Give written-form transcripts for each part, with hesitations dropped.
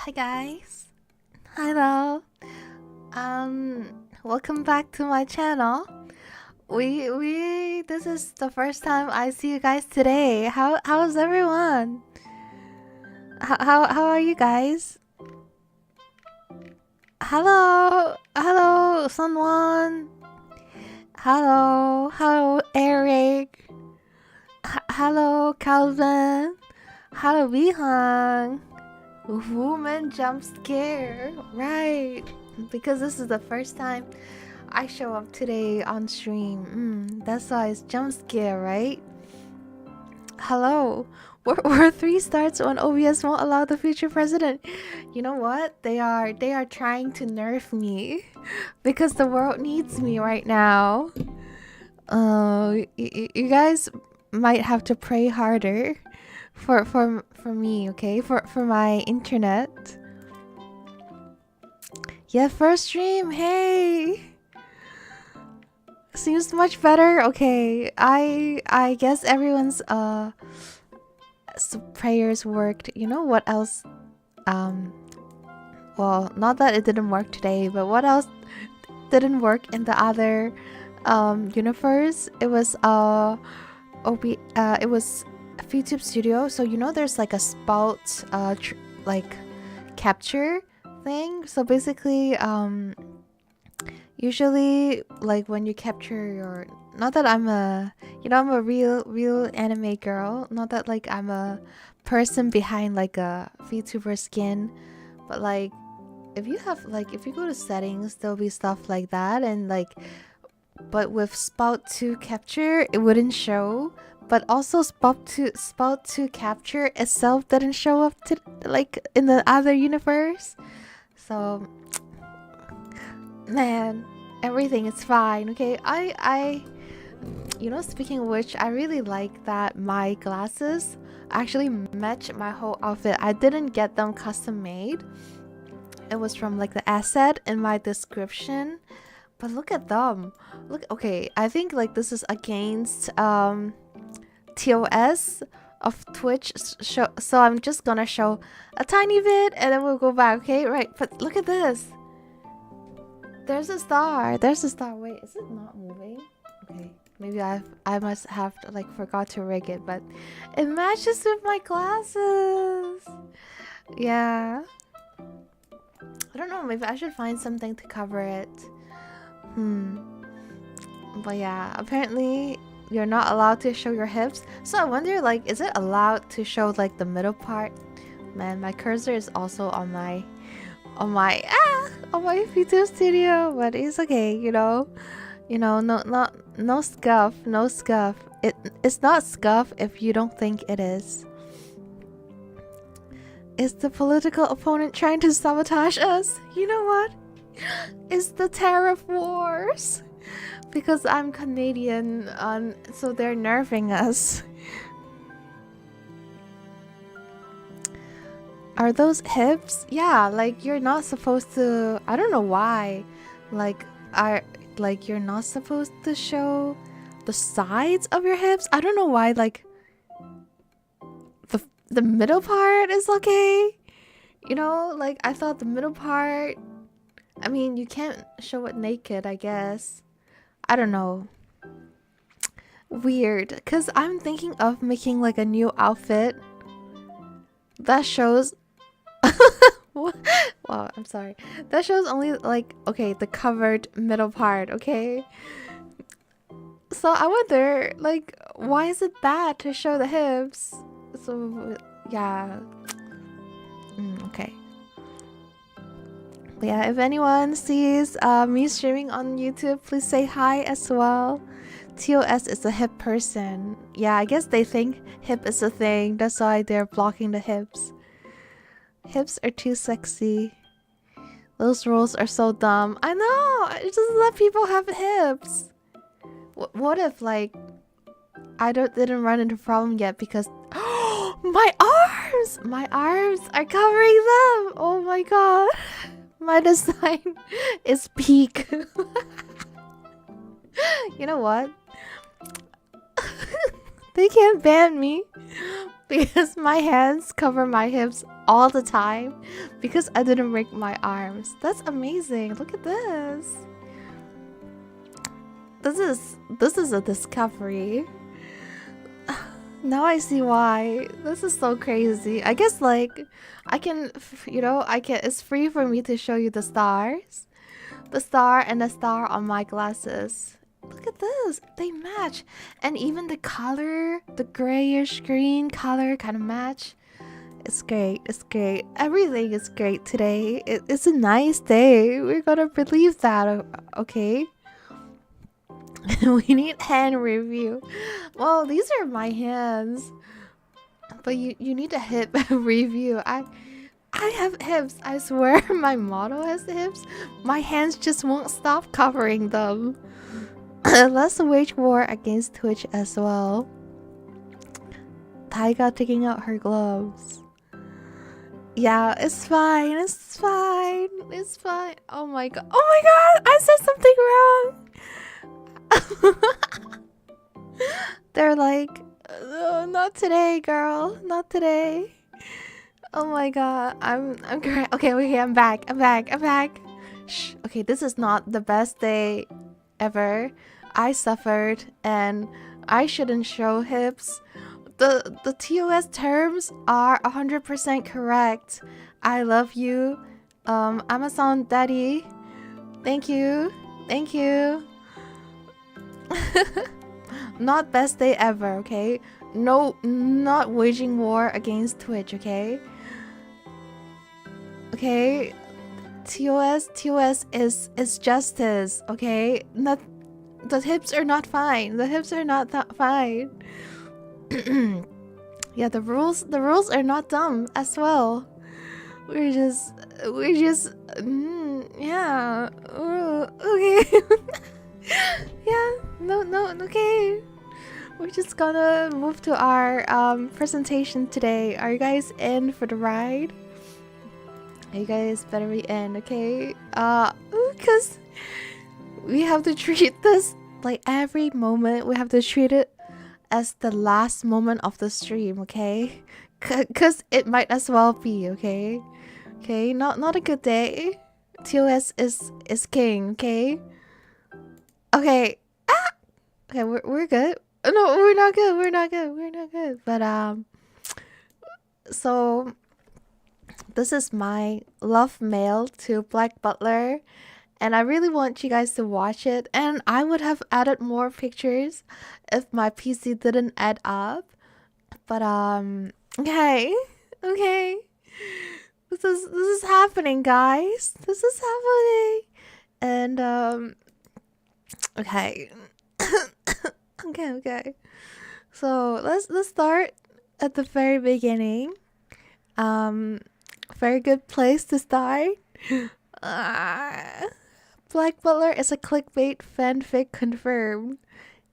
Hi guys. Hello. Welcome back to my channel. We this is the first time I see you guys today. How's everyone? How are you guys? Hello, someone. Hello, Eric. Hello, Calvin. Hello, Bihang. Woman jump scare, right? Because this is the first time I show up today on stream. That's why it's jump scare, right? Hello. We're 3 stars when OBS won't allow the future president. You know what? They are trying to nerf me because the world needs me right now. You guys might have to pray harder for me, okay? For my internet. Yeah, first stream. Hey. Seems much better. Okay. I guess everyone's prayers worked. You know what else? Well, not that it didn't work today, but what else didn't work in the other universe? It was it was YouTube Studio. So you know there's like a spout like capture thing. So basically usually like when you capture your, not that I'm a, you know, I'm a real anime girl, not that like I'm a person behind like a VTuber skin, but like if you have like, if you go to settings, there'll be stuff like that, and like, but with spout to capture it wouldn't show, but also spout to capture itself didn't show up to like in the other universe. So man, everything is fine. Okay, I you know, speaking of which, I really like that my glasses actually match my whole outfit. I didn't get them custom made. It was from like the asset in my description, but look at them. Look, okay, I think like this is against TOS of Twitch show, so I'm just gonna show a tiny bit and then we'll go back. Okay, right, but look at this. There's a star. Wait, is it not moving? Okay, maybe I must have like forgot to rig it, but it matches with my glasses. Yeah, I don't know, maybe I should find something to cover it. But yeah, apparently you're not allowed to show your hips. So I wonder, like, is it allowed to show like the middle part? Man, my cursor is also on my VTube studio, but it's okay, you know. No scuff, no scuff. It's not scuff if you don't think it is. Is the political opponent trying to sabotage us? You know what? It's the tariff wars. Because I'm Canadian, so they're nerfing us. Are those hips? Yeah, like you're not supposed to. I don't know why. Like, you're not supposed to show the sides of your hips. I don't know why. Like, the middle part is okay. You know, like I thought the middle part. I mean, you can't show it naked, I guess. I don't know. Weird, because I'm thinking of making like a new outfit that shows well, I'm sorry, that shows only like, okay, the covered middle part, okay? So I wonder, like, why is it bad to show the hips? So yeah. Okay. But yeah, if anyone sees me streaming on YouTube, please say hi as well. TOS is a hip person. Yeah, I guess they think hip is a thing. That's why they're blocking the hips. Hips are too sexy. Those rules are so dumb. I know! Just let people have hips. What if, like, I didn't run into a problem yet because my arms! My arms are covering them! Oh my god. My design is peak. You know what? They can't ban me because my hands cover my hips all the time because I didn't break my arms. That's amazing. Look at this. This is a discovery. Now I see why. This is so crazy. I guess like I can, it's free for me to show you the stars. The star and the star on my glasses. Look at this. They match. And even the color, the grayish green color kind of match. It's great. It's great. Everything is great today. It's a nice day. We're gonna believe that, okay? We need hand review. Well, these are my hands. But you need a hip review. I have hips. I swear my model has hips. My hands just won't stop covering them. Let's wage war against Twitch as well. Taiga taking out her gloves. Yeah, it's fine. It's fine. It's fine. Oh my god. Oh my god! I said something wrong! They're like, oh, not today, girl. Not today. Oh my god. I'm great. Okay, I'm back. I'm back. Shh. Okay, this is not the best day ever. I suffered and I shouldn't show hips. The TOS terms are 100% correct. I love you. Amazon Daddy. Thank you. Not best day ever, okay? No, not waging war against Twitch, okay? Okay? TOS is justice, okay? Not the hips are not fine. The hips are not that fine. Yeah, the rules are not dumb as well. We're just yeah. Okay. Yeah, no, okay. We're just gonna move to our presentation today. Are you guys in for the ride? You guys better be in, okay? Because we have to treat this like every moment. We have to treat it as the last moment of the stream, okay? Cause it might as well be, okay? Okay, not a good day. TOS is king, okay? Okay. Ah! Okay, we're good. No, we're not good. But so this is my love mail to Black Butler. And I really want you guys to watch it. And I would have added more pictures if my PC didn't add up. But okay. This is happening, guys. This is happening. And okay. Okay. So let's start at the very beginning. Very good place to start. Black Butler is a clickbait fanfic confirmed.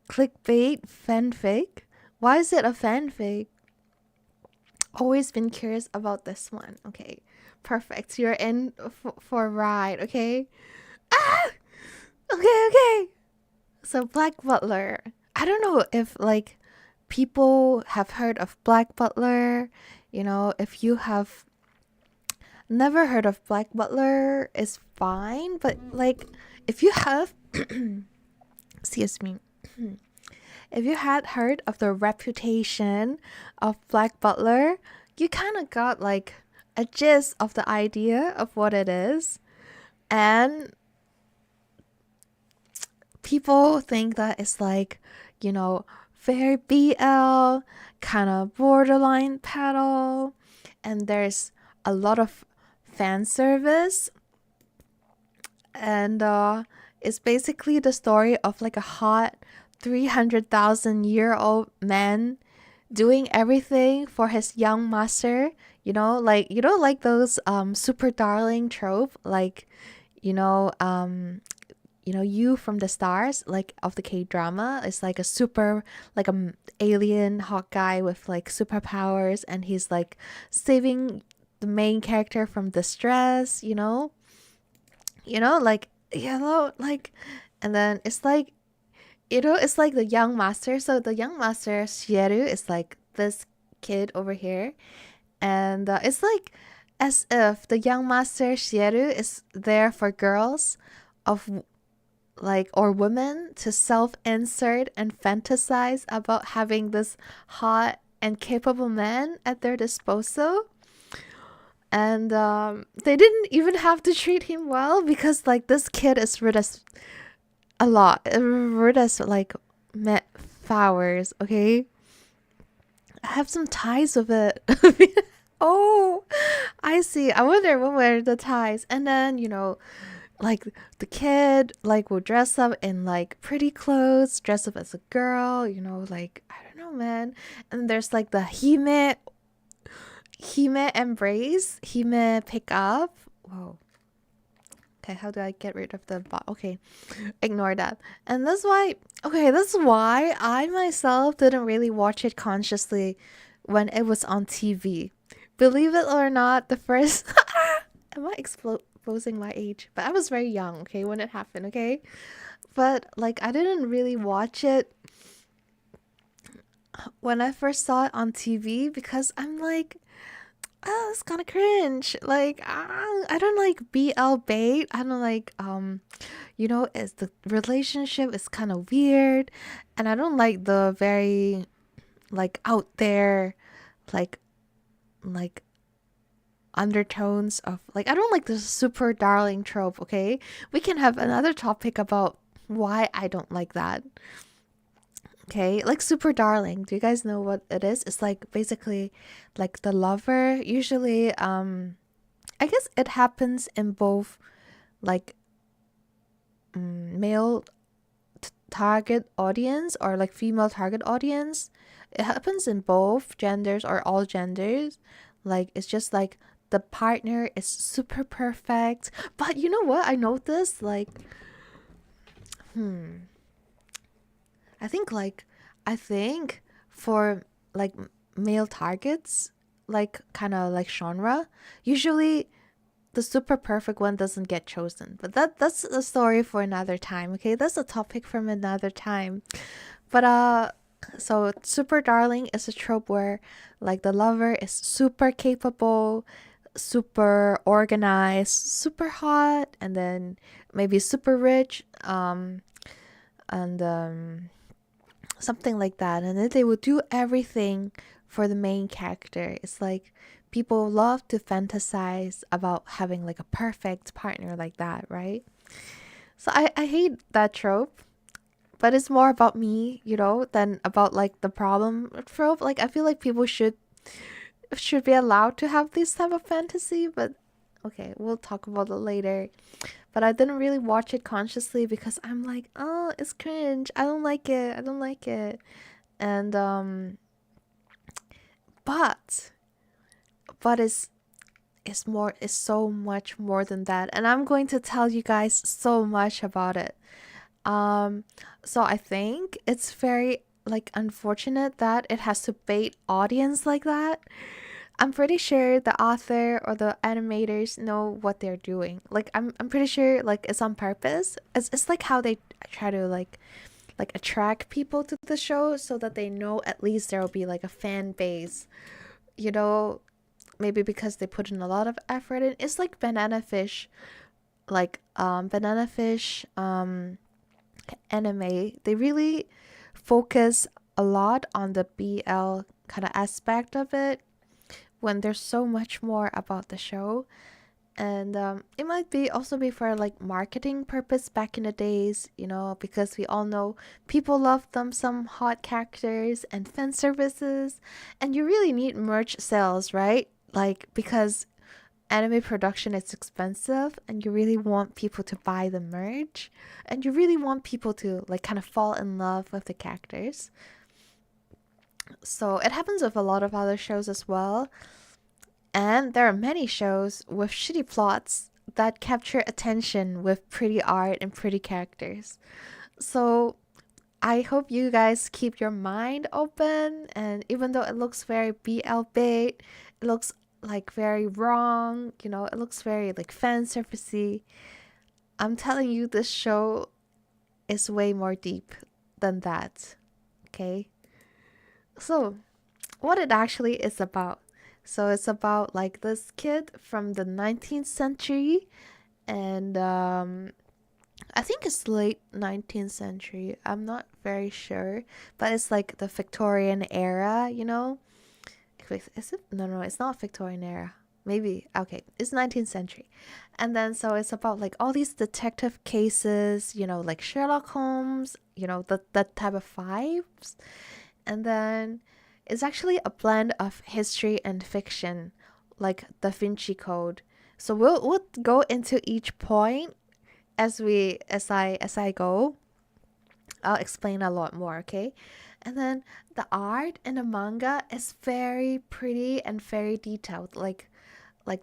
Clickbait fanfic? Why is it a fanfic? Always been curious about this one. Okay, perfect. You're in for a ride, okay? Ah! Okay. So Black Butler. I don't know if like people have heard of Black Butler. You know, if you have never heard of Black Butler, is fine. But like, if you have, excuse me, if you had heard of the reputation of Black Butler, you kind of got like a gist of the idea of what it is. And people think that it's like, you know, very BL, kind of borderline pedal, and there's a lot of fan service. And it's basically the story of like a hot 300,000-year-old man doing everything for his young master. You know, like those super darling trope, like you from the stars, like of the K-drama. It's like a super, like a alien hot guy with like superpowers, and he's like saving the main character from distress, like, and then it's like, it's like the young master. So the young master, Shieru, is like this kid over here, And it's like as if the young master Shieru is there for girls of like or women to self-insert and fantasize about having this hot and capable man at their disposal. And they didn't even have to treat him well because like this kid is rude as a lot, rude as like flowers. Okay, I have some ties with it. Oh, I see. I wonder what were the ties. And then, like the kid like will dress up in like pretty clothes, dress up as a girl, like I don't know, man. And there's like the Hime embrace, Hime pick up. Whoa. Okay, how do I get rid of the bot? Okay, ignore that. And that's why, I myself didn't really watch it consciously when it was on TV. Believe it or not, the first. Am I exposing my age? But I was very young, okay, when it happened, okay? But like, I didn't really watch it when I first saw it on TV because I'm like, oh, it's kind of cringe. Like, I don't like BL bait. I don't like, it's the relationship is kind of weird. And I don't like the very, like, out there, like undertones of, like, I don't like the super darling trope, okay? We can have another topic about why I don't like that. Okay, like super darling. Do you guys know what it is? It's like basically like the lover. Usually, I guess it happens in both like male target audience or like female target audience. It happens in both genders or all genders. Like it's just like the partner is super perfect. But you know what? I noticed like, I think for like male targets, like kind of like genre, usually the super perfect one doesn't get chosen. But that's a story for another time, okay? That's a topic from another time. But so super darling is a trope where like the lover is super capable, super organized, super hot, and then maybe super rich, and something like that. And then they will do everything for the main character. It's like people love to fantasize about having like a perfect partner like that, right? So I hate that trope, but it's more about me, than about like the problem trope. Like I feel like people should be allowed to have this type of fantasy, but okay, we'll talk about it later. But I didn't really watch it consciously because I'm like, oh, it's cringe. I don't like it. I don't like it. And but it's so much more than that. And I'm going to tell you guys so much about it. So I think it's very like unfortunate that it has to bait audience like that. I'm pretty sure the author or the animators know what they're doing. Like I'm pretty sure like it's on purpose. It's like how they try to like attract people to the show so that they know at least there will be like a fan base. Maybe because they put in a lot of effort in. It's like Banana Fish, anime. They really focus a lot on the BL kind of aspect of it when there's so much more about the show. And it might be also be for like marketing purpose back in the days, because we all know people love them some hot characters and fan services, and you really need merch sales, right? Like because anime production is expensive and you really want people to buy the merch and you really want people to like kind of fall in love with the characters. So it happens with a lot of other shows as well. And there are many shows with shitty plots that capture attention with pretty art and pretty characters. So I hope you guys keep your mind open. And even though it looks very BL bait, it looks like very wrong, it looks very like fan surfacey. I'm telling you, this show is way more deep than that. Okay? So, what it actually is about. So it's about like this kid from the 19th century, and I think it's late 19th century. I'm not very sure, but it's like the Victorian era, you know? Wait, is it? No, no, it's not Victorian era. Maybe. Okay, it's 19th century. And then so it's about like all these detective cases, you know, like Sherlock Holmes, you know, that type of vibes. And then it's actually a blend of history and fiction, like Da Vinci Code. So we'll go into each point as I go. I'll explain a lot more, okay? And then the art in the manga is very pretty and very detailed. Like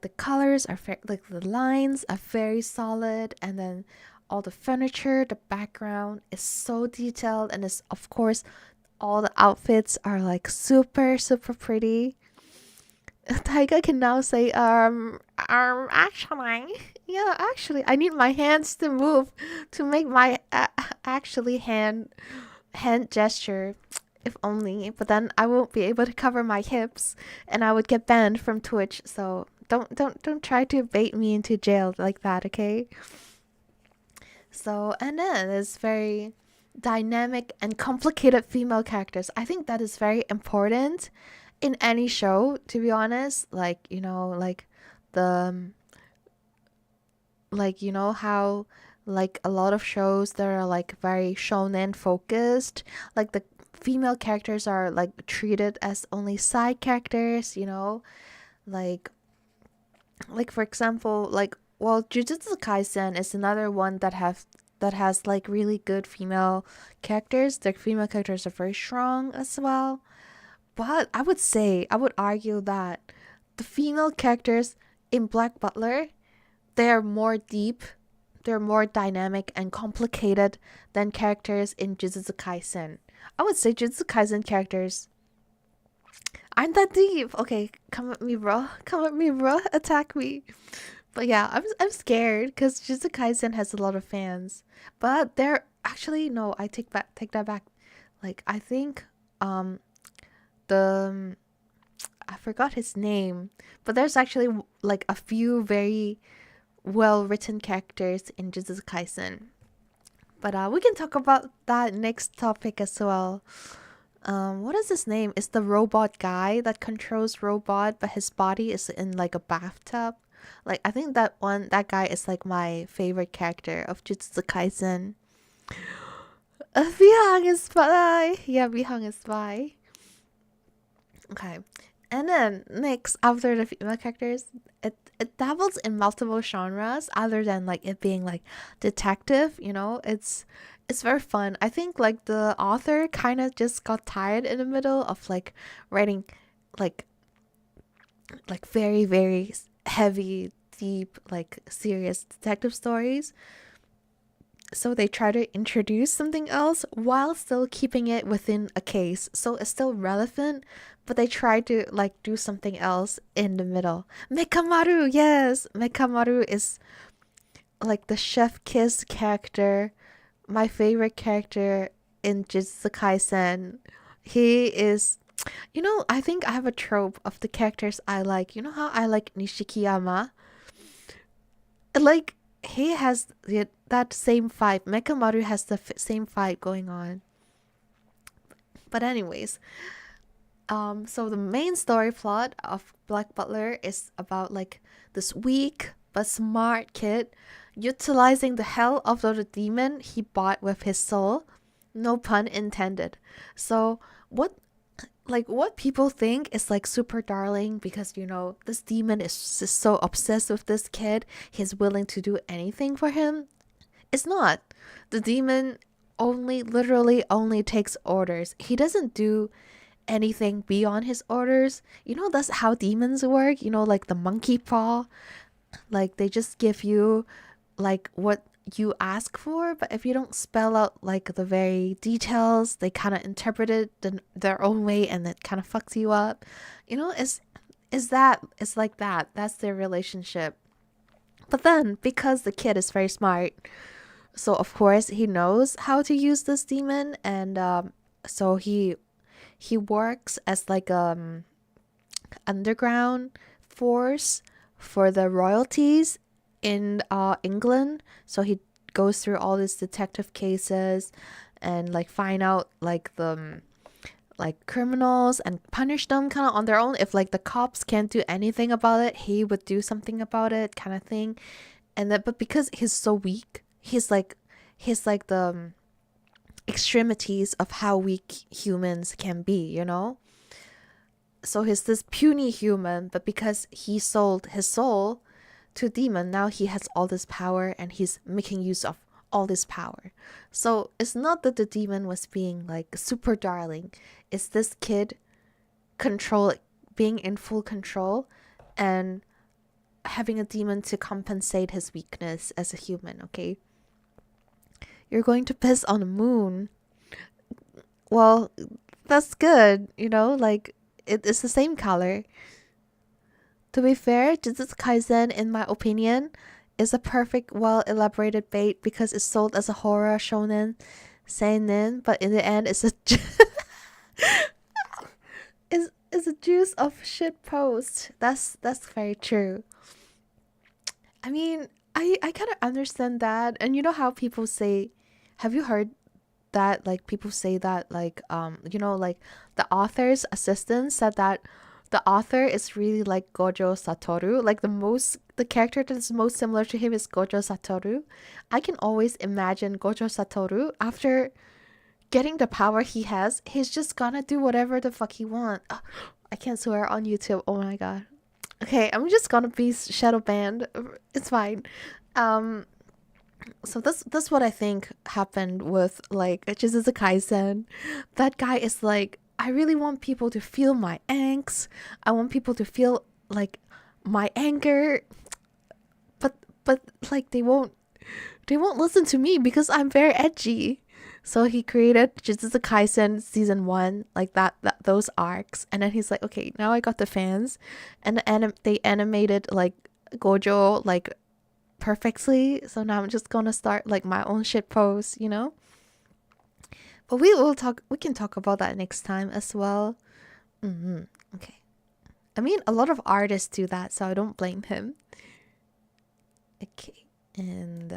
the colors are like the lines are very solid, and then all the furniture, the background is so detailed, and it's of course all the outfits are like super super pretty. Taiga can now say actually, yeah, actually I need my hands to move to make my actually hand gesture, if only. But then I won't be able to cover my hips and I would get banned from Twitch. So don't try to bait me into jail like that, okay? So, and then it's very dynamic and complicated female characters. I think that is very important in any show, to be honest. Like, you know, the like, you know how like a lot of shows that are like very shonen focused, like the female characters are like treated as only side characters, you know? Like for example, like, well, Jujutsu Kaisen is another one that has like really good female characters. The female characters are very strong as well. But I would argue that the female characters in Black Butler, they're more deep, they're more dynamic and complicated than characters in Jujutsu Kaisen. I would say Jujutsu Kaisen characters aren't that deep. Okay, come at me, bro. Come at me, bro. Attack me. But yeah, I'm scared because Jujutsu Kaisen has a lot of fans. But they're actually no, I take that back. Like I think the I forgot his name, but there's actually like a few very well written characters in Jujutsu Kaisen. But we can talk about that next topic as well. What is his name? It's the robot guy that controls robot, but his body is in like a bathtub. Like I think that guy is like my favorite character of Jujutsu Kaisen. Bihang is by. Yeah, Bihang is by. Okay. And then next, after the female characters, it dabbles in multiple genres other than like it being like detective, you know? It's very fun. I think like the author kind of just got tired in the middle of like writing like very very heavy, deep, like serious detective stories. So they try to introduce something else while still keeping it within a case. So it's still relevant, but they try to like do something else in the middle. Mekamaru, yes. Mekamaru is like the Chef Kiss character, my favorite character in Jujutsu Kaisen. He is, you know, I think I have a trope of the characters I like. You know how I like Nishikiyama? Like he has that same vibe. Mekamaru has the same vibe going on. But anyways, so the main story plot of Black Butler is about like this weak but smart kid utilizing the hell out of the demon he bought with his soul. No pun intended. So what people think is like super darling because you know this demon is just so obsessed with this kid, he's willing to do anything for him. It's not. The demon literally only takes orders. He doesn't do anything beyond his orders. You know, that's how demons work. You know, like the monkey paw. Like they just give you like what you ask for, but if you don't spell out like the very details, they kind of interpret it their own way, and it kind of fucks you up. You know, it's like that. That's their relationship. But then because the kid is very smart, so of course he knows how to use this demon, and so he works as like underground force for the royalties in England. So he goes through all these detective cases and like find out like the like criminals and punish them kind of on their own. If like the cops can't do anything about it, he would do something about it, kind of thing. And then, but because he's so weak, he's like the extremities of how weak humans can be, you know. So he's this puny human, but because he sold his soul to a demon, now he has all this power and he's making use of all this power. So it's not that the demon was being like super darling, it's this kid being in full control and having a demon to compensate his weakness as a human. Okay, you're going to piss on the moon. Well, that's good, you know, like it's the same color. To be fair, Jujutsu Kaisen, in my opinion, is a perfect, well-elaborated bait because it's sold as a horror shonen seinen, but in the end, it's a it's a juice of shit post. That's very true. I mean, I kind of understand that, and you know how people say, have you heard that like people say that like you know, like the author's assistant said that the author is really like Gojo Satoru, like the character that's most similar to him is Gojo Satoru. I can always imagine Gojo Satoru after getting the power he has, he's just gonna do whatever the fuck he wants. I can't swear on YouTube. Oh my god. Okay, I'm just gonna be shadow banned. It's fine. So that's what I think happened with like Jujutsu Kaisen. That guy is like, I really want people to feel my angst. I want people to feel like my anger, but like they won't listen to me because I'm very edgy. So he created Jujutsu Kaisen season 1, like that those arcs, and then he's like, okay, now I got the fans, and they animated like Gojo like perfectly. So now I'm just gonna start like my own shit post, you know. But we can talk about that next time as well. Okay. I mean, a lot of artists do that, so I don't blame him. Okay. And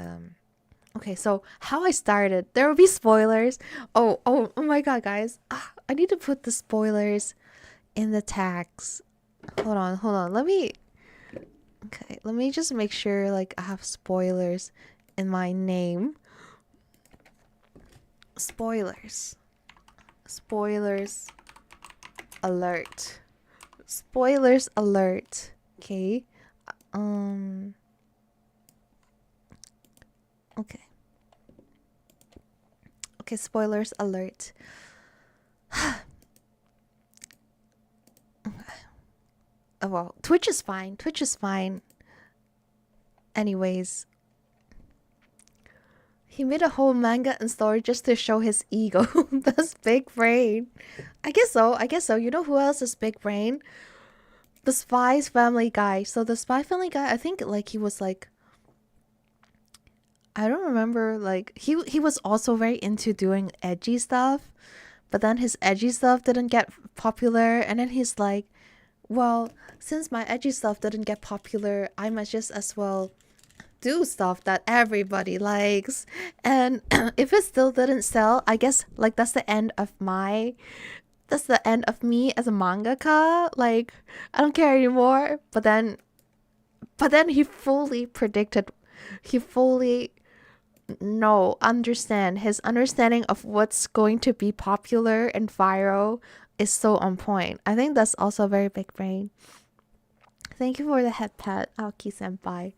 okay, so how I started. There will be spoilers. Oh my god, guys. I need to put the spoilers in the tags. Hold on. Let me just make sure like I have spoilers in my name. Spoilers alert. Spoilers alert. Okay. Okay, spoilers alert. Oh, well, Twitch is fine. Anyways, he made a whole manga and story just to show his ego. That's big brain. I guess so. You know who else is big brain? The Spy's Family guy. So the Spy Family guy, I think like he was like, I don't remember, like he was also very into doing edgy stuff, but then his edgy stuff didn't get popular, and then he's like, well, since my edgy stuff didn't get popular, I might just as well do stuff that everybody likes. And if it still didn't sell, I guess like that's the end of me as a mangaka. Like, I don't care anymore. But then he fully his understanding of what's going to be popular and viral is so on point. I think that's also very big brain. Thank you for the head pat, Aoki senpai.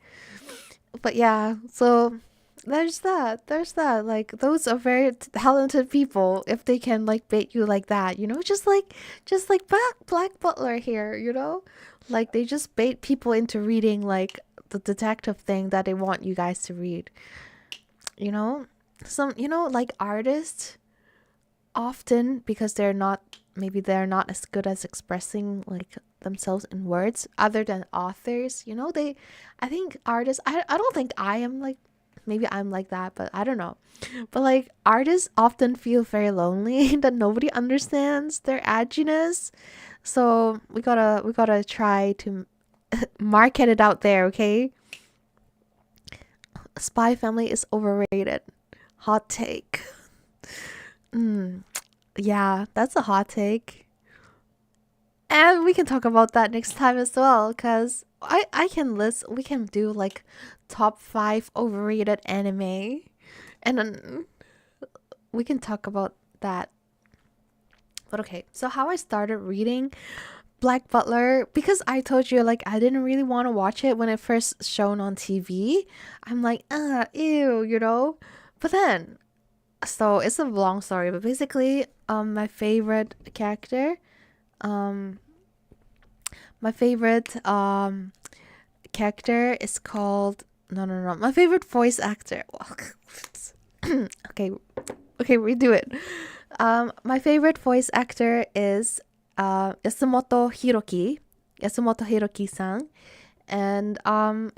But yeah, so there's that. Like, those are very talented people if they can like bait you like that, you know, just like Black Butler here, you know, like they just bait people into reading like the detective thing that they want you guys to read, you know. Some, you know, like artists often, because they're not as good as expressing like themselves in words other than authors, you know, I think artists, I don't think I am like maybe I'm like that, but I don't know. But like artists often feel very lonely that nobody understands their edginess. So we gotta try to market it out there, okay? Spy Family is overrated. Hot take. Yeah, that's a hot take. And we can talk about that next time as well, because I can list, we can do like top 5 overrated anime. And then we can talk about that. But okay, so how I started reading Black Butler, because I told you like I didn't really want to watch it when it first shown on TV. I'm like, ew, you know? But then, so it's a long story, but basically, my favorite character, um, my favorite character is called, no, my favorite voice actor. Okay, redo it. My favorite voice actor is Yasumoto Hiroki-san, and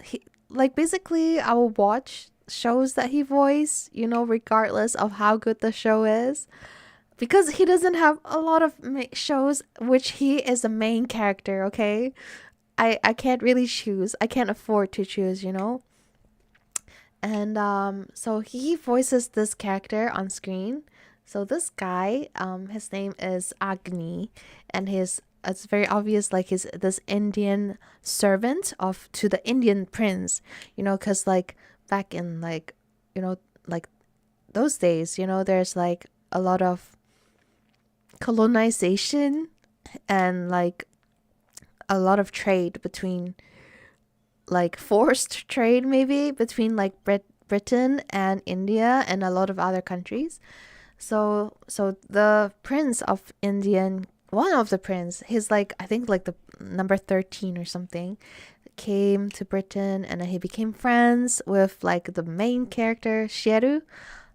he, like, basically I will watch shows that he voiced, you know, regardless of how good the show is, because he doesn't have a lot of shows which he is the main character. Okay, I can't really choose. I can't afford to choose, you know. And so he voices this character on screen. So this guy, his name is Agni, and his, it's very obvious, like he's this Indian servant of to the Indian prince, you know, because like back in, like, you know, like those days, you know, there's like a lot of colonization and like a lot of trade between, like forced trade maybe between like Britain and India and a lot of other countries. So the prince of Indian, one of the prince, he's like, I think like the number 13 or something, came to Britain, and then he became friends with like the main character Sheru.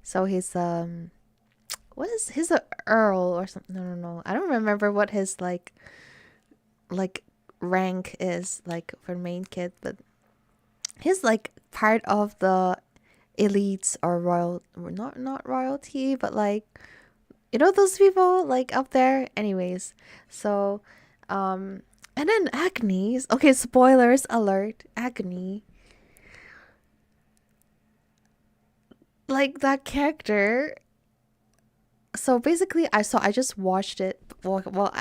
So he's what is, he's a earl or something. No, I don't remember what his like rank is like for main kid, but he's like part of the elites or royal, not royalty, but like, you know, those people like up there. Anyways, so and then Agnes, okay, spoilers alert, Agni, like that character. So basically I just watched it. Well,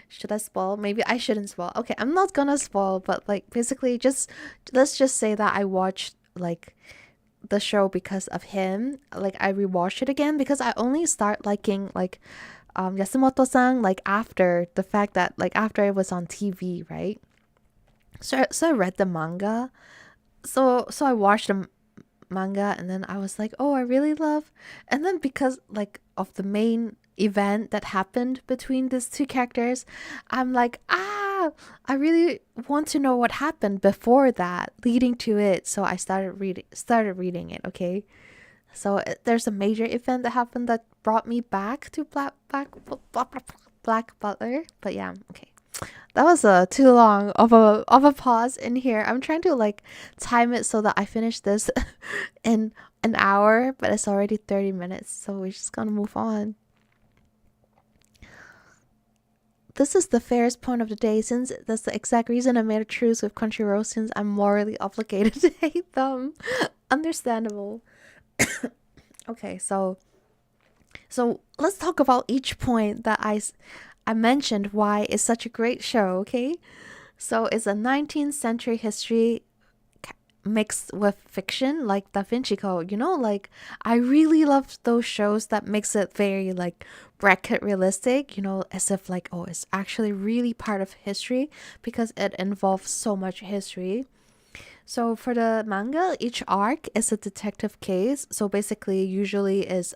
should I spoil? Maybe I shouldn't spoil. Okay, I'm not gonna spoil, but like basically just, let's just say that I watched like the show because of him. Like I rewatched it again because I only start liking like Yasumoto-san like after the fact that, like, after it was on TV, right? So I read the manga. So I watched the manga, and then I was like, oh, I really love. And then because like of the main event that happened between these two characters, I'm like, I really want to know what happened before that leading to it. So I started reading it, okay? So there's a major event that happened that brought me back to Black Butler. But yeah, okay. That was too long of a pause in here. I'm trying to like time it so that I finish this in an hour, but it's already 30 minutes, so we're just gonna move on. This is the fairest point of the day, since that's the exact reason I made a truce with Crunchyroll, since I'm morally obligated to hate them. Understandable. Okay, so let's talk about each point that I mentioned why it's such a great show, okay? So it's a 19th century history mixed with fiction, like Da Vinci Code, you know, like I really love those shows that makes it very like bracket realistic, you know, as if like, oh, it's actually really part of history because it involves so much history. So for the manga, each arc is a detective case. So basically usually is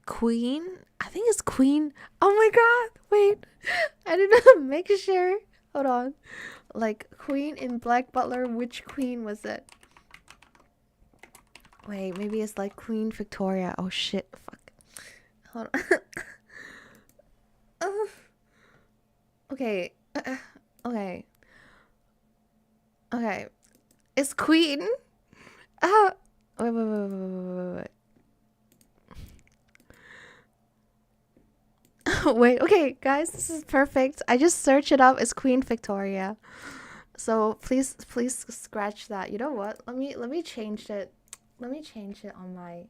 Queen, I think it's Queen. Oh my god, wait. I didn't make sure. Hold on. Like Queen in Black Butler, which queen was it? Wait, maybe it's like Queen Victoria. Oh shit, fuck. Hold on. Okay. Okay. Okay. It's Queen. Ah, wait. Wait, okay, guys, this is perfect. I just searched it up as Queen Victoria. So please scratch that. You know what? Let me change it. Let me change it on my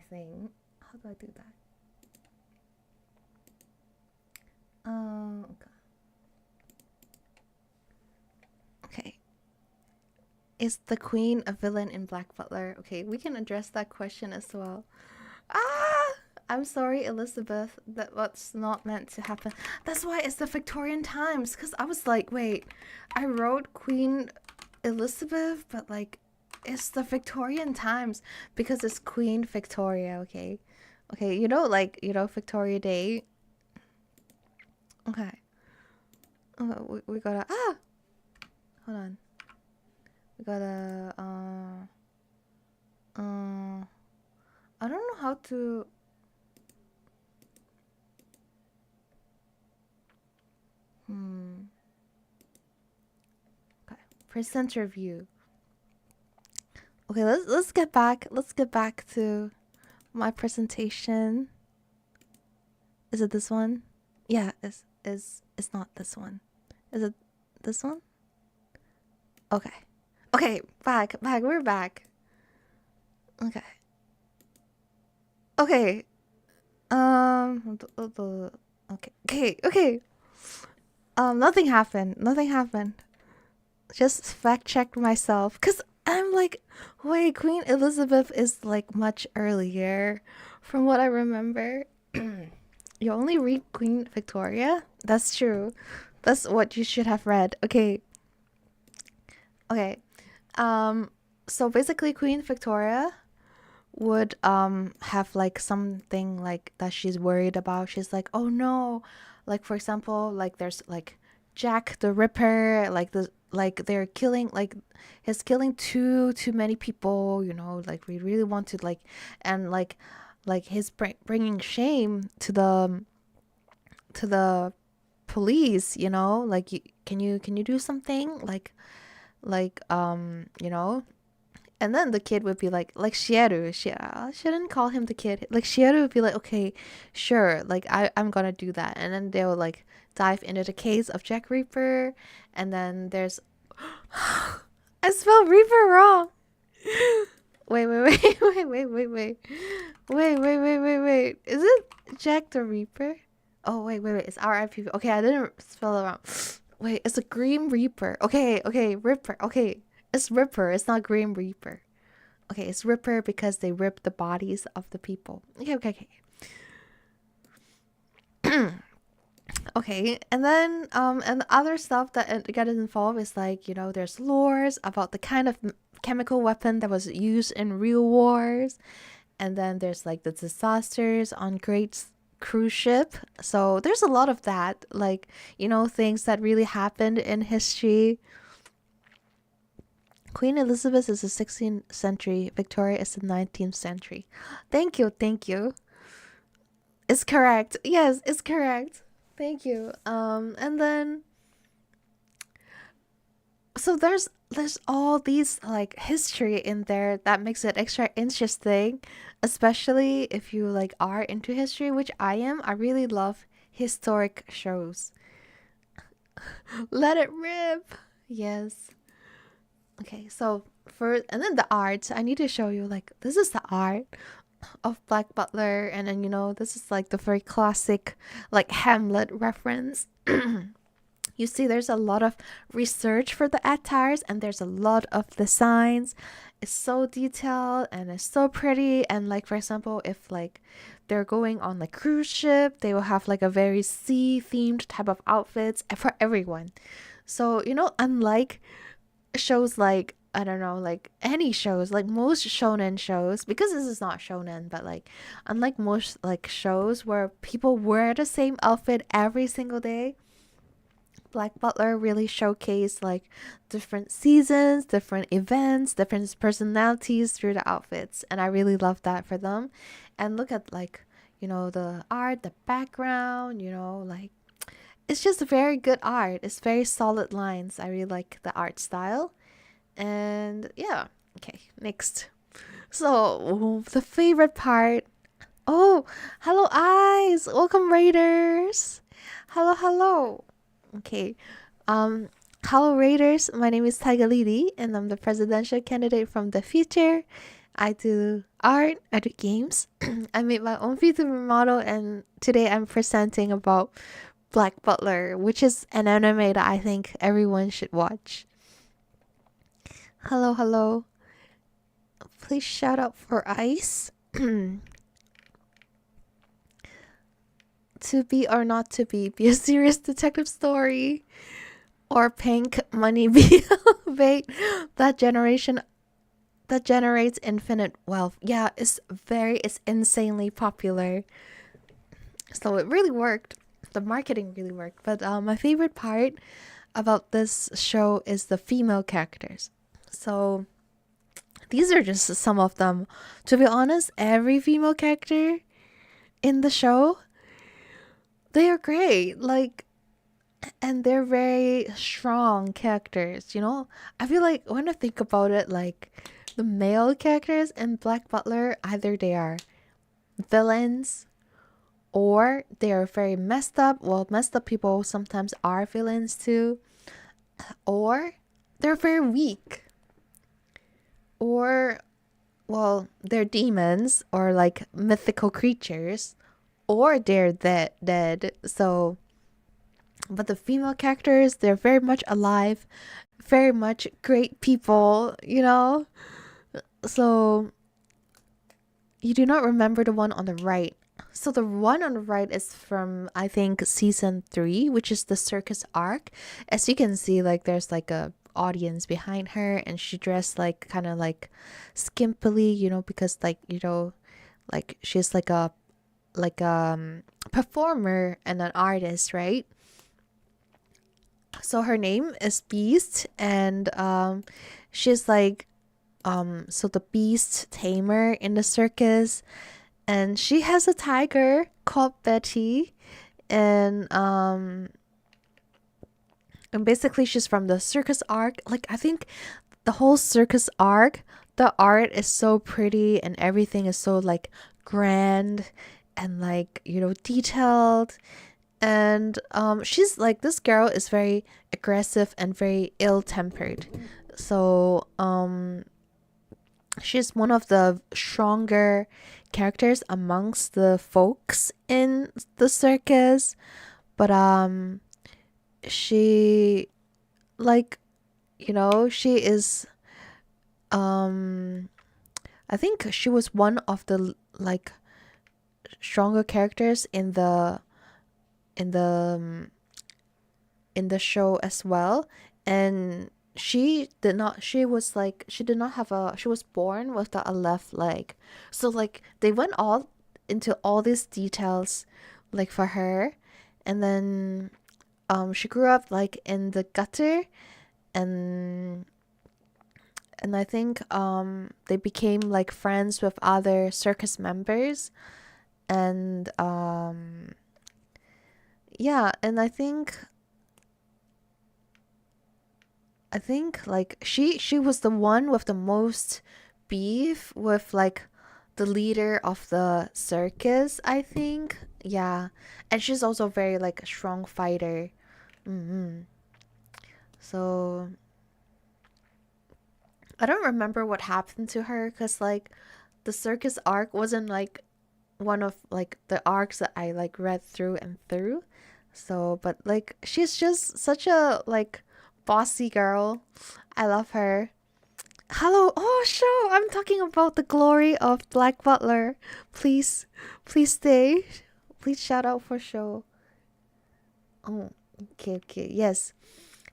thing. How do I do that? Okay. Okay. Is the queen a villain in Black Butler? Okay, we can address that question as well. Ah! I'm sorry, Elizabeth. That what's not meant to happen. That's why it's the Victorian times. Because I was like, wait, I wrote Queen Elizabeth, but like, it's the Victorian times because it's Queen Victoria. Okay, okay. Victoria Day. Okay. We gotta hold on. We gotta I don't know how to. Okay. Presenter view. Okay, let's get back. Let's get back to my presentation. Is it this one? Yeah, it's not this one. Is it this one? Okay. Okay, back. We're back. Okay. Okay. Okay. Nothing happened. Just fact checked myself. Cause I'm like, wait, Queen Elizabeth is like much earlier from what I remember. You only read Queen Victoria? That's true. That's what you should have read. Okay. So basically Queen Victoria would have like something like that she's worried about. She's like, oh no, like for example, like there's like Jack the Ripper, they're killing, like he's killing too many people, like we really want to like, and like he's bringing shame to the police, like can you do something like and then the kid would be like Shieru. I shouldn't call him the kid. Like Shieru would be like, okay, sure, like I'm gonna do that. And then they'll like dive into the case of Jack Reaper. And then there's I spelled Reaper wrong. Wait. Is it Jack the Reaper? Oh wait. It's R-I-P. Okay, I didn't spell it wrong. Wait, it's a Grim Reaper. Okay, Ripper. Okay. It's Ripper. It's not Grim Reaper. Okay, it's Ripper because they rip the bodies of the people. Okay. Okay, and then and the other stuff that got involved is like, there's lores about the kind of chemical weapon that was used in real wars, and then there's like the disasters on Great cruise ship. So there's a lot of that, like, things that really happened in history. Queen Elizabeth is the 16th century. Victoria is the 19th century. Thank you. It's correct. Yes, it's correct. Thank you. And then so there's all these like history in there that makes it extra interesting, especially if you like are into history, which I am. I really love historic shows. Let it rip. Yes. Okay, so and then the art, I need to show you, like, this is the art of Black Butler, and then this is like the very classic like Hamlet reference. You see there's a lot of research for the attires, and there's a lot of designs. It's so detailed and it's so pretty. And like for example, if like they're going on like cruise ship, they will have like a very sea themed type of outfits for everyone. So unlike shows like, I don't know, like any shows, like most shonen shows, because this is not shonen, but like unlike most like shows where people wear the same outfit every single day, Black Butler really showcased like different seasons, different events, different personalities through the outfits, and I really love that for them. And look at like the art, the background, like it's just very good art. It's very solid lines. I really like the art style. And yeah, Okay, next. So the favorite part. Oh, hello eyes. Welcome Raiders. Hello, hello. Okay. Um Hello Raiders. My name is Taiga Lili and I'm the presidential candidate from the future. I do art, I do games. I made my own VTuber model and today I'm presenting about Black Butler, which is an anime that I think everyone should watch. Hello, hello. Please shout out for Ice. To be or not to be a serious detective story, or pink money be bait that generates infinite wealth. Yeah, it's insanely popular. So it really worked. The marketing really worked. But my favorite part about this show is the female characters. So these are just some of them. To be honest, every female character in the show, they are great. Like, and they're very strong characters, you know? I feel like when I think about it, like the male characters in Black Butler, either they are villains or they are very messed up. Well, messed up people sometimes are villains too. Or they're very weak. Or, well, they're demons or like mythical creatures. Or they're dead. So, but the female characters, they're very much alive, very much great people, you know? So, you do not remember the one on the right. So the one on the right is from, I think, season 3, which is the circus arc. As you can see, like there's like a audience behind her and she dressed like kind of like skimpily, you know, because like, you know, like she's like a performer and an artist, right? So her name is Beast and she's like so the beast tamer in the circus, and she has a tiger called Betty, and basically she's from the circus arc. Like I think the whole circus arc, the art is so pretty and everything is so like grand and like, you know, detailed. And she's like, this girl is very aggressive and very ill-tempered. So she's one of the stronger characters amongst the folks in the circus. But she, like, you know, she is I think she was one of the like stronger characters in the in the in the show as well. And she did not have a, she was born with a left leg. So like they went all into all these details like for her. And then she grew up like in the gutter, and I think they became like friends with other circus members. And yeah, and I think like she was the one with the most beef with like the leader of the circus, I think. Yeah, and she's also very like a strong fighter. So I don't remember what happened to her, because like the circus arc wasn't like one of like the arcs that I like read through and through. So but like she's just such a like bossy girl. I love her. Hello. Oh, show. I'm talking about the glory of Black Butler. Please stay. Please shout out for show. Oh, okay. Yes.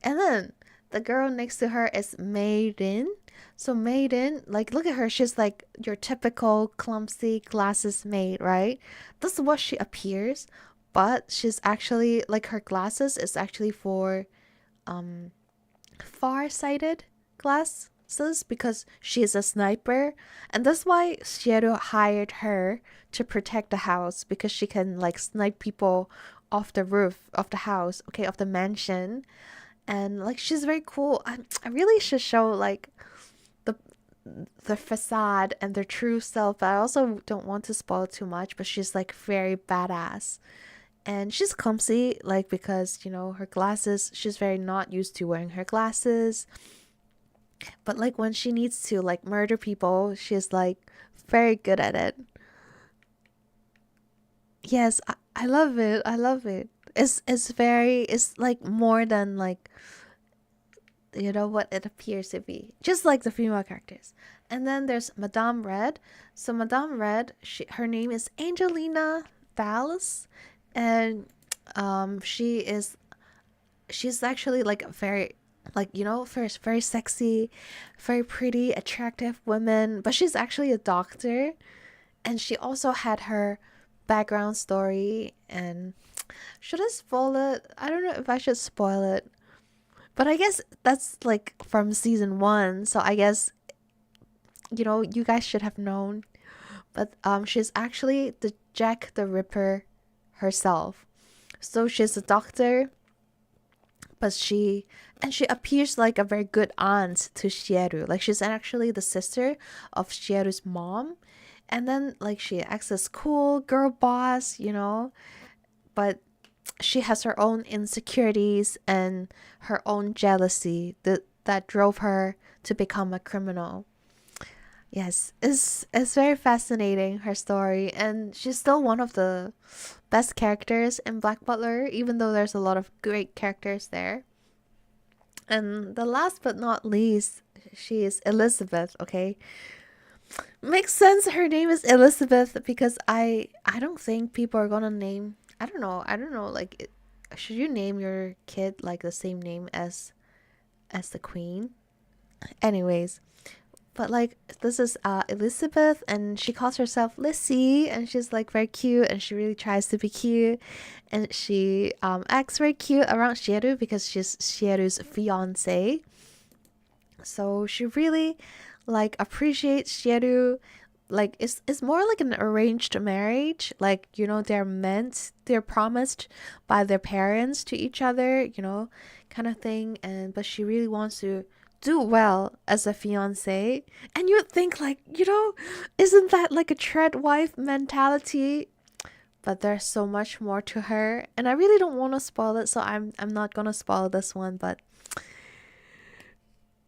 And then the girl next to her is Maiden. So Maiden, like look at her. She's like your typical clumsy glasses maid, right? That's what she appears. But she's actually like, her glasses is actually for far-sighted glasses, because she is a sniper, and that's why Shadow hired her to protect the house, because she can like snipe people off the roof of the house, okay, of the mansion. And like she's very cool. I really should show like the facade and their true self. But I also don't want to spoil too much, but she's like very badass. And she's clumsy, like, because, you know, her glasses, she's very not used to wearing her glasses. But like when she needs to like murder people, she's like very good at it. Yes, I love it. I love it. It's like more than like, you know, what it appears to be. Just like the female characters. And then there's Madame Red. So Madame Red, her name is Angelina Valls, and she's actually like a very, like, you know, first very sexy, very pretty, attractive woman, but she's actually a doctor, and she also had her background story. And should I spoil it? I don't know if I should spoil it, but I guess that's like from season 1, so I guess, you know, you guys should have known. But she's actually the Jack the Ripper herself. So she's a doctor, but she appears like a very good aunt to Shieru. Like she's actually the sister of Shieru's mom. And then like she acts as cool girl boss, you know, but she has her own insecurities and her own jealousy that drove her to become a criminal. Yes, it's very fascinating, her story, and she's still one of the best characters in Black Butler, even though there's a lot of great characters there. And the last but not least, she is Elizabeth, okay? Makes sense her name is Elizabeth because I don't think people are gonna name, I don't know, like should you name your kid like the same name as the queen? Anyways, but like this is Elizabeth, and she calls herself Lissy, and she's like very cute, and she really tries to be cute, and she acts very cute around Shieru because she's Shieru's fiance. So she really like appreciates Shieru. Like it's more like an arranged marriage. Like, you know, they're promised by their parents to each other, you know, kind of thing. And but she really wants to do well as a fiance. And you'd think like, you know, isn't that like a tread wife mentality? But there's so much more to her, and I really don't want to spoil it, so I'm not gonna spoil this one. But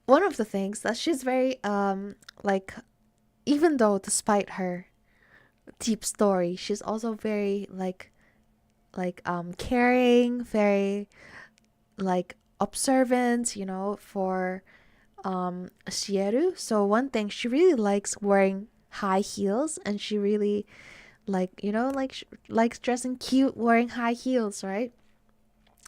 one of the things that she's very like, even though despite her deep story, she's also very caring, very like observant, you know, for Shieru. So one thing, she really likes wearing high heels, and she really like, you know, like likes dressing cute wearing high heels, right?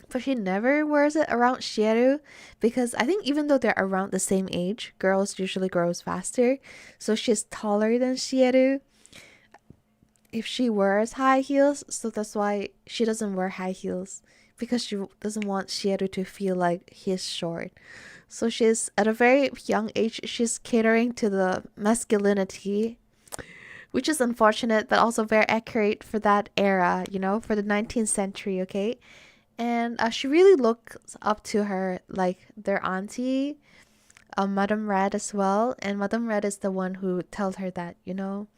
But she never wears it around Shieru because I think even though they're around the same age, girls usually grows faster. So she's taller than Shieru if she wears high heels. So that's why she doesn't wear high heels, because she doesn't want Shieru to feel like he's short. So she's at a very young age, she's catering to the masculinity, which is unfortunate but also very accurate for that era, you know, for the 19th century, okay? And she really looks up to her, like their auntie, Madame Red as well. And Madame Red is the one who tells her that, you know,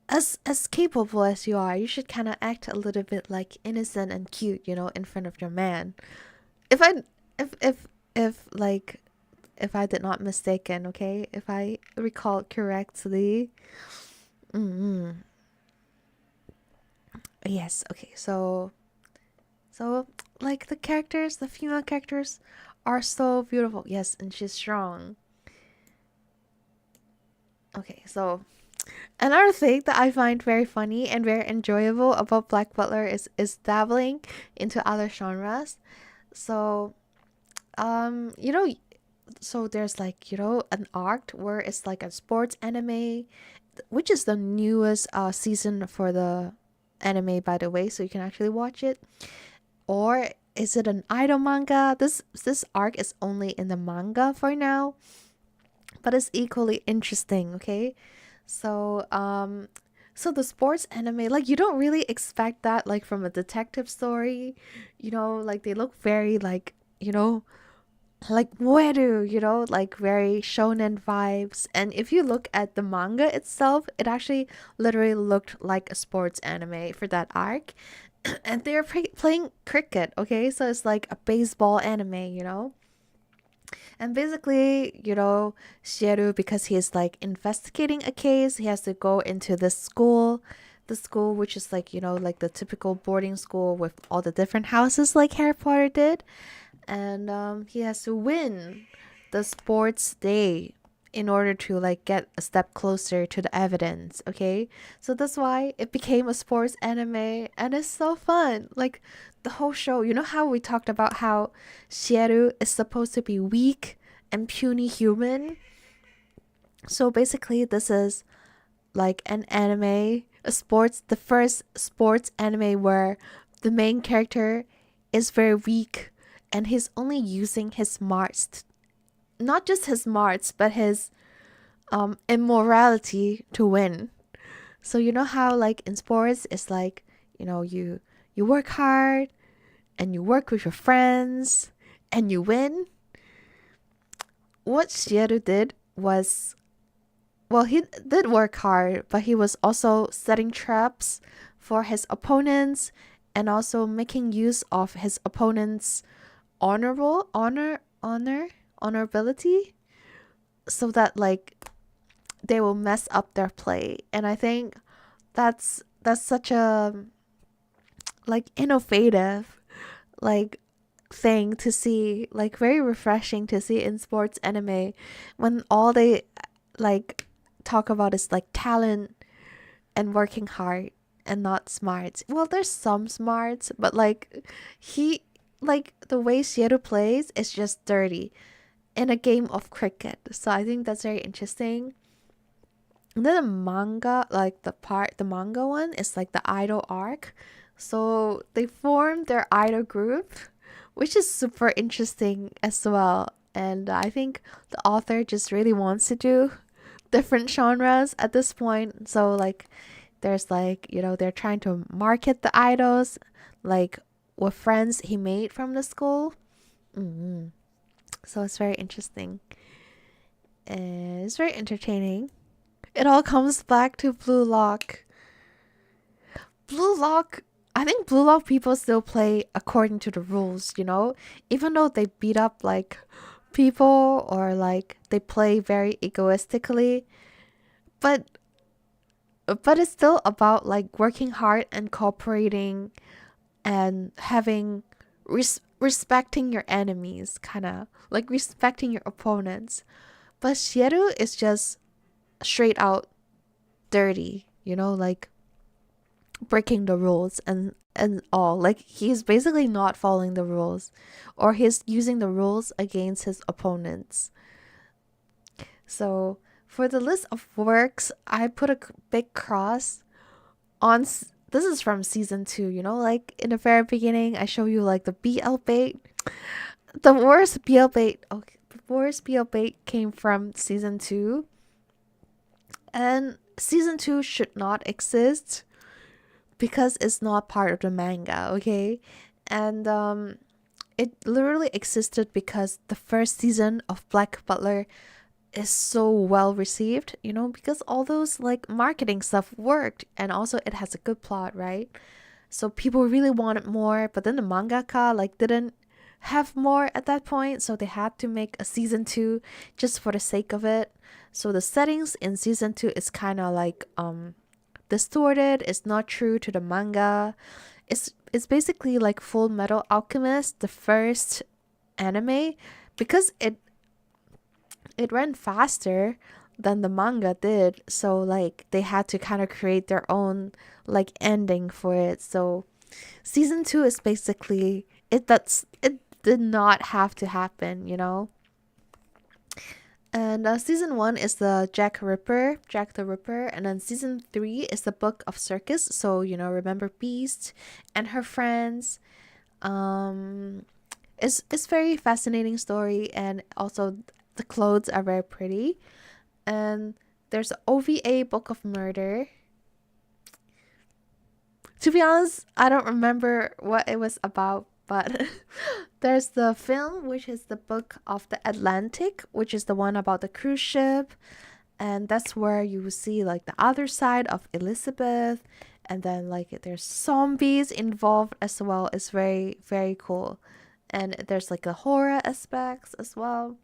as capable as you are, you should kind of act a little bit like innocent and cute, you know, in front of your man. If I if like if I did not mistaken, okay, if I recall correctly. Mm-hmm. Yes, okay. So like the characters, the female characters are so beautiful. Yes, and she's strong. Okay, so another thing that I find very funny and very enjoyable about Black Butler is dabbling into other genres. So you know, so there's like, you know, an arc where it's like a sports anime, which is the newest season for the anime, by the way, so you can actually watch it. Or is it an idol manga? This arc is only in the manga for now, but it's equally interesting, okay? So so the sports anime, like you don't really expect that like from a detective story, you know, like they look very like, you know, like Moeru, like very shonen vibes. And if you look at the manga itself, it actually literally looked like a sports anime for that arc. And they're playing cricket, okay? So it's like a baseball anime. And basically, Shieru, because he's like investigating a case, he has to go into this school. The school, which is like, like the typical boarding school with all the different houses like Harry Potter did. And he has to win the sports day in order to like get a step closer to the evidence. Okay, so that's why it became a sports anime, and it's so fun. Like the whole show, how we talked about how Shieru is supposed to be weak and puny human. So basically this is like an anime, the first sports anime where the main character is very weak and he's only using his smarts, not just his smarts, but his immorality to win. So how like in sports it's like, you work hard and you work with your friends and you win. What Shieru did was, well, he did work hard, but he was also setting traps for his opponents and also making use of his opponent's honorability, so that like they will mess up their play. And I think that's such a like innovative like thing to see, like very refreshing to see in sports anime, when all they like talk about is like talent and working hard and not smarts. Well, there's some smarts, but like he like the way Shieru plays is just dirty in a game of cricket. So I think that's very interesting. And then the manga, like the manga one is like the idol arc. So they formed their idol group, which is super interesting as well. And I think the author just really wants to do different genres at this point. So like there's like, they're trying to market the idols like with friends he made from the school. So it's very interesting. And it's very entertaining. It all comes back to Blue Lock. Blue Lock, I think Blue Lock people still play according to the rules, even though they beat up like people or like they play very egoistically. But it's still about like working hard and cooperating and having respecting your enemies, kind of like respecting your opponents. But Shieru is just straight out dirty, like breaking the rules and all. Like he's basically not following the rules, or he's using the rules against his opponents. So for the list of works, I put a big cross on. This is from season 2. Like in the very beginning, I show you like the BL bait. The worst BL bait. Okay, the worst BL bait came from season 2. And season 2 should not exist because it's not part of the manga, okay? And it literally existed because the first season of Black Butler is so well received, because all those like marketing stuff worked, and also it has a good plot, right? So people really wanted more, but then the mangaka like didn't have more at that point, so they had to make a season 2 just for the sake of it. So the settings in season 2 is kind of like distorted. It's not true to the manga. It's basically like Full Metal Alchemist, the first anime, because it ran faster than the manga did. So like they had to kind of create their own like ending for it. So season 2 is basically it did not have to happen, And season 1 is the Jack the Ripper, and then season 3 is the Book of Circus. So remember Beast and her friends. It's very fascinating story, and also the clothes are very pretty. And there's the OVA Book of Murder. To be honest, I don't remember what it was about, but there's the film, which is the Book of the Atlantic, which is the one about the cruise ship. And that's where you will see like the other side of Elizabeth. And then like there's zombies involved as well. It's very, very cool. And there's like a horror aspects as well.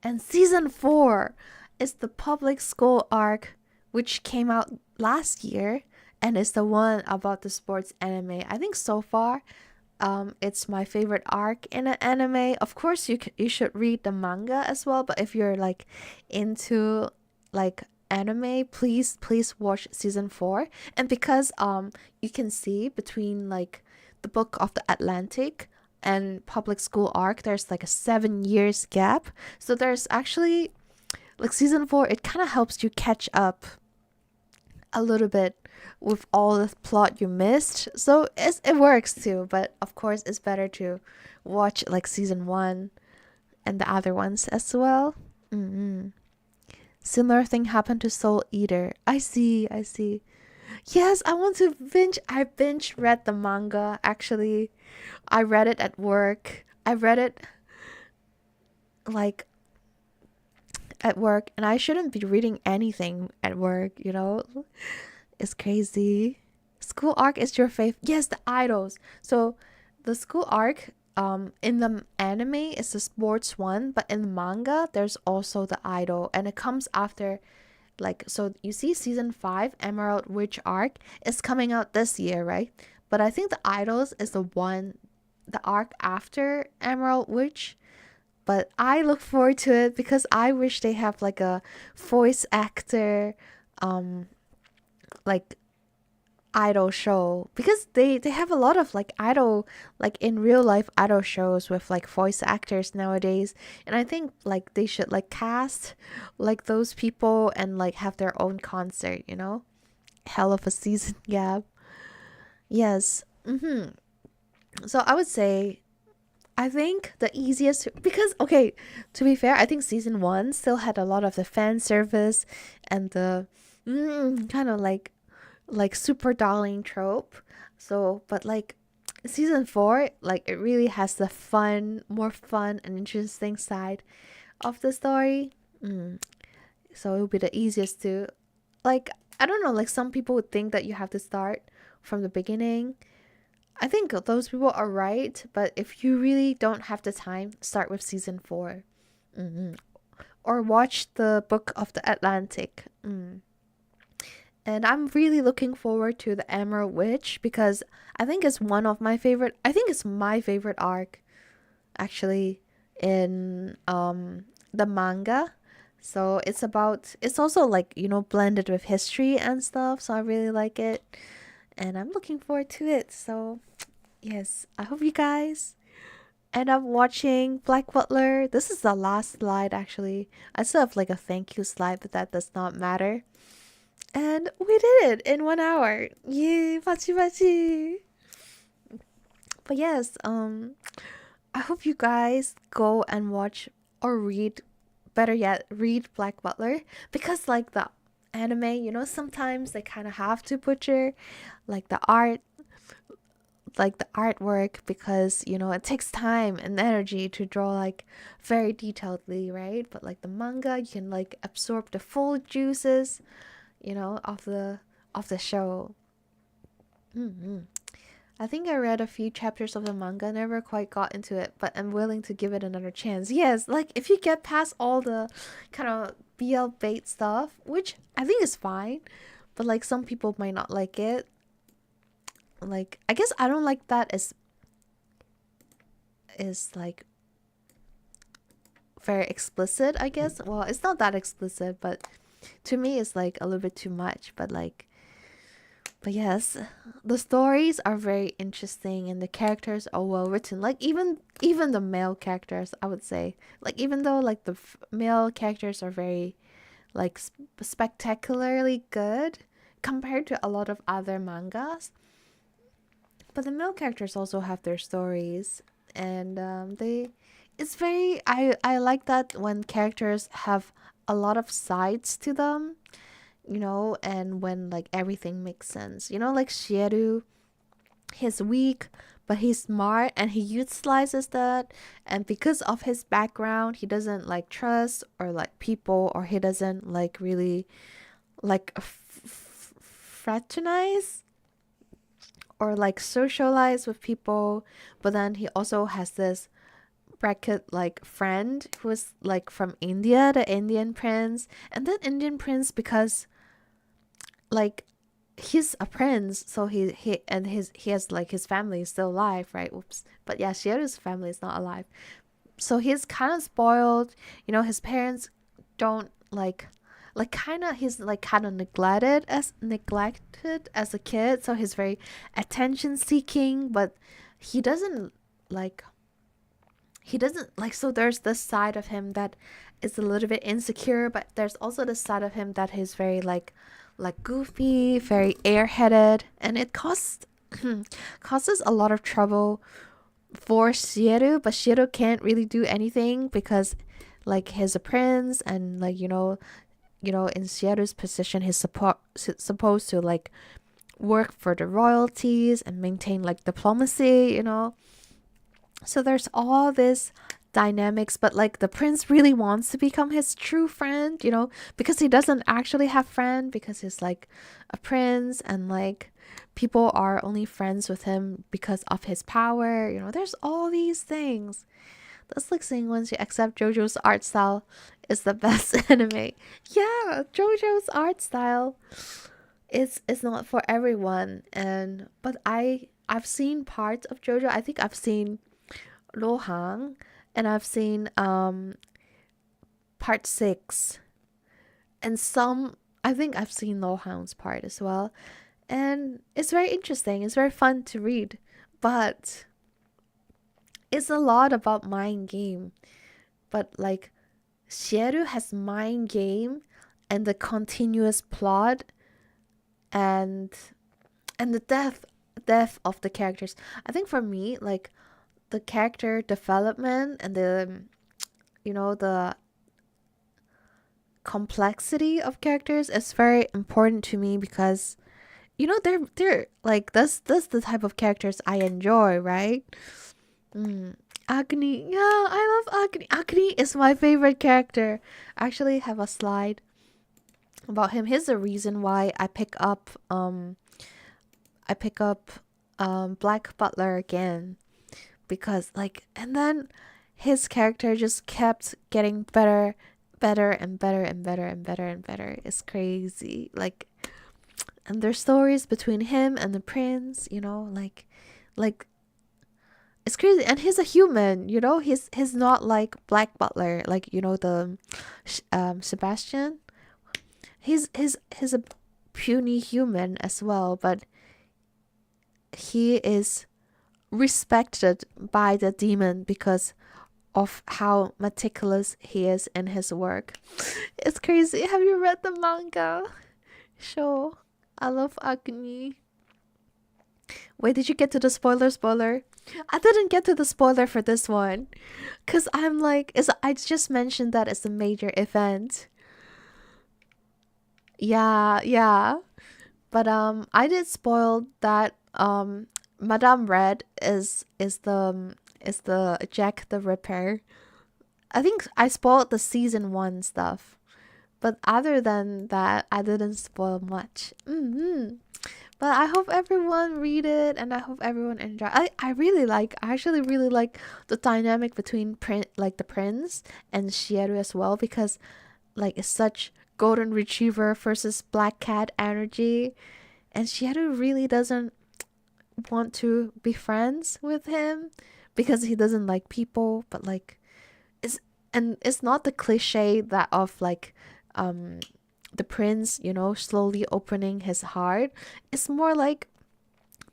And season 4 is the public school arc, which came out last year, and is the one about the sports anime. I think so far, it's my favorite arc in an anime. Of course, you should read the manga as well. But if you're like into like anime, please watch season 4. And because you can see between like the Book of the Atlantic and public school arc, there's like a 7 years gap. So there's actually like season 4, it kind of helps you catch up a little bit with all the plot you missed. So it works too, but of course it's better to watch like season 1 and the other ones as well. Similar thing happened to Soul Eater. I see. Yes, I want to binge. I binge read the manga actually. I read it at work. I read it like at work, and I shouldn't be reading anything at work, you know? It's crazy. School arc is your fave? Yes, the idols. So the school arc in the anime is the sports one, but in the manga there's also the idol, and it comes after like, so you see season 5 Emerald Witch arc is coming out this year, right? But I think the idols is the arc after Emerald Witch. But I look forward to it because I wish they have like a voice actor like idol show, because they have a lot of like idol, like in real life idol shows with like voice actors nowadays. And I think like they should like cast like those people and like have their own concert, you know? Hell of a season gap. Yes. So I would say, I think the easiest, because okay, to be fair, I think season 1 still had a lot of the fan service and the kind of like super darling trope. So but like season 4, like it really has the more fun and interesting side of the story. So it would be the easiest to, like, I don't know, like some people would think that you have to start from the beginning. I think those people are right, but if you really don't have the time, start with season 4. Or watch the Book of the Atlantic. And I'm really looking forward to the Emerald Witch because I think it's my favorite arc actually in the manga. So it's also like, you know, blended with history and stuff, so I really like it and I'm looking forward to it. So yes, I hope you guys end up watching Black Butler. This is the last slide actually. I still have like a thank you slide, but that does not matter. And we did it in 1 hour. Yay, pachi pachi. But yes, I hope you guys go and watch or read, better yet, read Black Butler, because like the anime, you know, sometimes they kind of have to butcher like the artwork, because you know it takes time and energy to draw like very detailedly, right? But like the manga, you can like absorb the full juices, you know, of the show. I think I read a few chapters of the manga, never quite got into it, but I'm willing to give it another chance. Yes, like if you get past all the kind of BL bait stuff, which I think is fine, but like some people might not like it. Like, I guess I don't like that is like very explicit, I guess. Well, it's not that explicit, but to me it's like a little bit too much. But yes, the stories are very interesting and the characters are well written. Like even the male characters, I would say, like even though like the male characters are very like spectacularly good compared to a lot of other mangas, but the male characters also have their stories, and I like that when characters have a lot of sides to them, you know, and when like everything makes sense, you know, like Shieru, he's weak, but he's smart and he utilizes that. And because of his background, he doesn't like trust or like people, or he doesn't like really like fraternize or like socialize with people. But then he also has this bracket like friend who is like from India, the Indian prince. And that Indian prince, because like he's a prince, so he has like his family is still alive, right? Oops. But yeah, Shieru's family is not alive. So he's kind of spoiled. His parents don't kind of he's like kind of neglected as a kid, so he's very attention seeking, but he doesn't like so there's this side of him that is a little bit insecure, but there's also the side of him that he's very like goofy, very airheaded, and it causes a lot of trouble for Shieru, but Shieru can't really do anything because like he's a prince, and like in Shieru's position he's supposed to like work for the royalties and maintain like diplomacy. So there's all this dynamics, but like the prince really wants to become his true friend, because he doesn't actually have friend, because he's like a prince, and like people are only friends with him because of his power. There's all these things. That's like saying once you accept JoJo's art style is the best anime. Yeah, JoJo's art style is not for everyone, but I've seen parts of JoJo. I think I've seen Rohang, and I've seen part 6, and I think I've seen Rohang's part as well, and it's very interesting. It's very fun to read, but it's a lot about mind game. But like Shieru has mind game and the continuous plot and the depth of the characters. I think for me, like the character development and the complexity of characters is very important to me, because they're like that's the type of characters I enjoy, right? Agni, yeah, I love Agni. Agni is my favorite character. I actually have a slide about him. Here's the reason why I pick up Black Butler again, because like, and then his character just kept getting better and better and better and better and better. It's crazy. Like, and there's stories between him and the prince, like it's crazy. And he's a human, he's not like Black Butler, like the Sebastian. He's a puny human as well, but he is respected by the demon because of how meticulous he is in his work. It's crazy. Have you read the manga? Sure. I love Agni. Wait, did you get to the spoiler? I didn't get to the spoiler for this one, because I'm like, I just mentioned that it's a major event. Yeah. But I did spoil that Madame Red is the Jack the Ripper. I think I spoiled the season 1 stuff, but other than that, I didn't spoil much. But I hope everyone read it, and I hope everyone enjoy. I actually really like the dynamic between the prince and Shieru as well, because like it's such golden retriever versus black cat energy, and Shieru really doesn't want to be friends with him because he doesn't like people. But like it's not the cliche that of like the prince slowly opening his heart. It's more like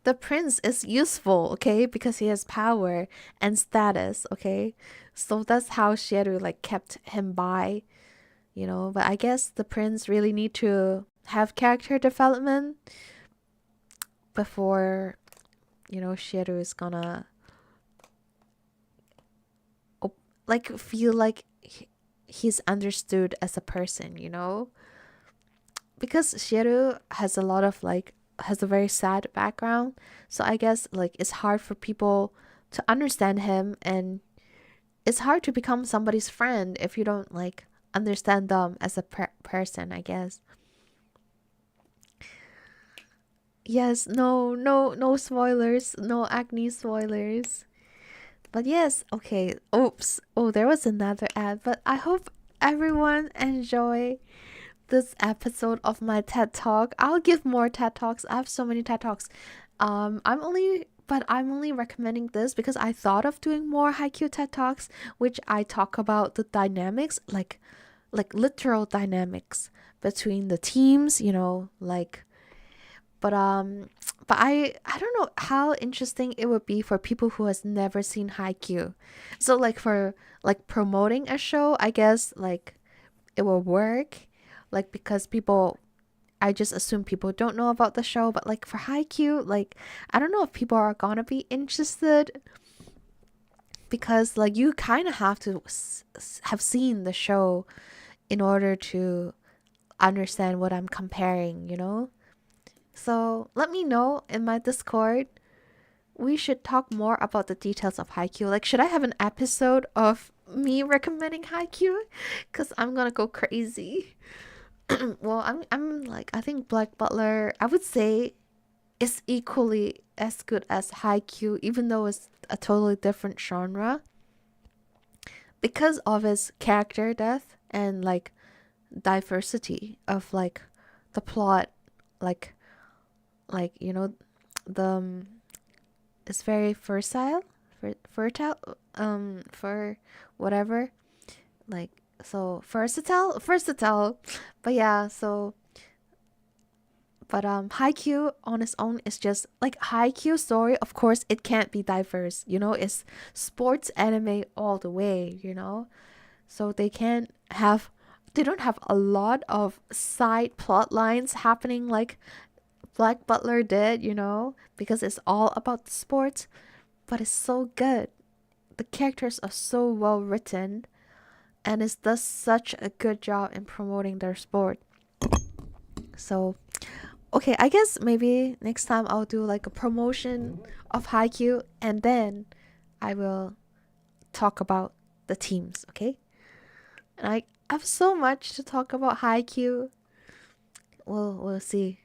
the prince is useful, okay, because he has power and status, okay. So that's how Shieru like kept him by, but I guess the prince really need to have character development before Shieru is gonna like feel like he's understood as a person, because Shieru has a lot of like has a very sad background. So I guess like it's hard for people to understand him, and it's hard to become somebody's friend if you don't like understand them as a person, I guess. Yes, no spoilers, no acne spoilers. But yes, okay. Oops. Oh, there was another ad, but I hope everyone enjoy this episode of my TED Talk. I'll give more TED Talks. I have so many TED Talks. I'm only recommending this because I thought of doing more haiku TED Talks, which I talk about the dynamics, like literal dynamics between the teams, like but I don't know how interesting it would be for people who has never seen haiku. So like for like promoting a show, I guess like it will work, like because people, I just assume people don't know about the show. But like for haiku, like I don't know if people are gonna be interested, because like you kind of have to have seen the show in order to understand what I'm comparing. So let me know in my Discord. We should talk more about the details of haiku. Like, should I have an episode of me recommending haiku? Cause I'm gonna go crazy. Well, I'm like, I think Black Butler, I would say, is equally as good as haiku, even though it's a totally different genre, because of its character depth and like diversity of like the plot, like the it's very fertile, for whatever, like, so versatile. But yeah, so but haiku on its own is just like haiku story. Of course it can't be diverse, it's sports anime all the way. So they don't have a lot of side plot lines happening like Black Butler did, because it's all about the sports. But it's so good. The characters are so well written, and it does such a good job in promoting their sport. So, okay, I guess maybe next time I'll do like a promotion of haiku, and then I will talk about the teams, okay? And I have so much to talk about haiku. We'll see.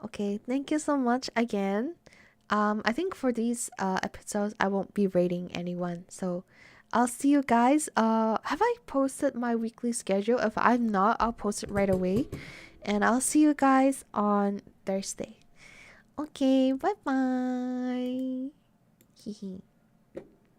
Okay, thank you so much again. I think for these episodes I won't be rating anyone. So I'll see you guys. Have I posted my weekly schedule? If I'm not, I'll post it right away. And I'll see you guys on Thursday. Okay, bye bye.